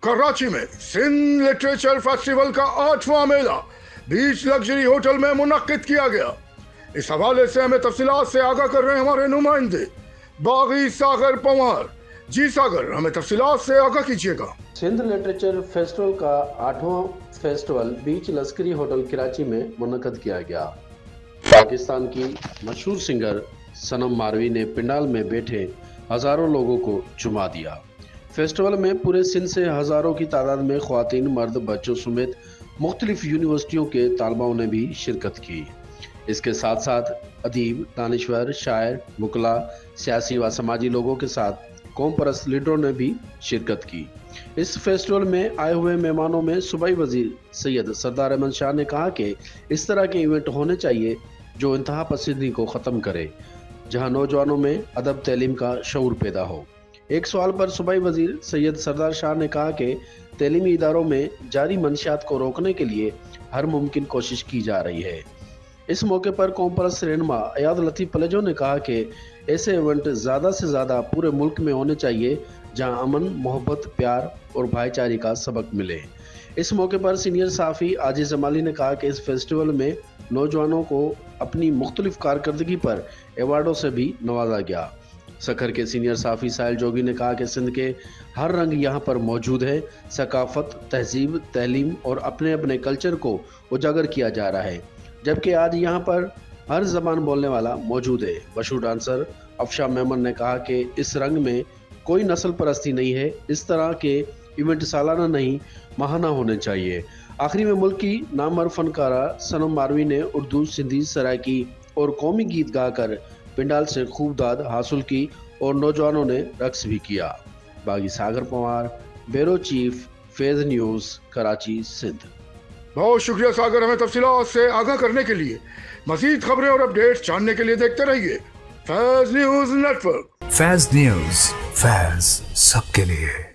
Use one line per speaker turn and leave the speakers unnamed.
कराची में Sindh literature festival का 8वां मेला बीच luxury hotel में मुनक्किद किया गया। इस हवाले से हमें तफसीलात से आगाह कर रहे हैं हमारे नुमाइंदे बागी सागर पंवार। जी सागर, हमें तफसीलात से आगाह कीजिएगा।
सिंध लिटरेचर फेस्टिवल का 8वां फेस्टिवल बीच लश्करी होटल कराची में मुनक्किद किया गया। पाकिस्तान की मशहूर सिंगर सनम मारवी ने पंडाल में बैठे हजारों लोगों को झुमा दिया। फेस्टिवल में पूरे सिंध से हजारों की तादाद में ख्वातीन, मर्द, बच्चों समेत मुख्तलिफ यूनिवर्सिटियों के तालबाओं ने भी शिरकत की। इसके साथ साथ अदीब, दानिश्वर, शायर, मुकला, सियासी व समाजी लोगों के साथ कौम परस्त लीडरों ने भी शिरकत की। इस फेस्टिवल में आए हुए मेहमानों में सूबाई वजीर सैयद सरदार अहमद शाह ने कहा कि इस तरह के इवेंट होने चाहिए जो इंतहा पसंदी को ख़त्म करे, जहां नौजवानों में अदब तलीम का शऊर पैदा हो। एक सवाल पर सूबाई वजीर सैयद सरदार शाह ने कहा कि तलीमी इदारों में जारी मंशियात को रोकने के लिए हर मुमकिन कोशिश की जा रही है। इस मौके पर कौम परस्त रहनुमा अयाद लतीफ़ पलेजो ने कहा कि ऐसे इवेंट ज़्यादा से ज़्यादा पूरे मुल्क में होने चाहिए जहां अमन, मोहब्बत, प्यार और भाईचारे का सबक मिले। इस मौके पर सीनियर साफ़ी आजिज़ जमाली ने कहा कि इस फेस्टिवल में नौजवानों को अपनी मुख्तलिफ कारकर्दगी पर एवार्डों से भी नवाजा गया। सखर के सीनियर साफ़ी साहिल जोगी ने कहा कि सिंध के हर रंग यहाँ पर मौजूद है। सकाफत, तहजीब, तहलीम और अपने अपने कल्चर को उजागर किया जा रहा है, जबकि आज यहाँ पर हर जबान बोलने वाला मौजूद है। मशहूर डांसर अफशा मेमन ने कहा कि इस रंग में कोई नस्ल परस्ती नहीं है। इस तरह के इवेंट सालाना नहीं, माहाना होने चाहिए। आखिरी में मुल्क की नामवर फनकारा सनम मारवी ने उर्दू, सिंधी, सराइकी और कौमी गीत गाकर पंडाल से खूब दाद हासिल की और नौजवानों ने रक्स भी किया। बागी सागर पंवार, ब्यूरो चीफ, फैज़ न्यूज़, कराची, सिंध।
बहुत शुक्रिया सागर, हमें तफसीलात से आगाह करने के लिए। मजीद खबरें और अपडेट्स जानने के लिए देखते रहिए फैज़ न्यूज़ नेटवर्क।
फैज़ न्यूज़, फैज़ सबके लिए।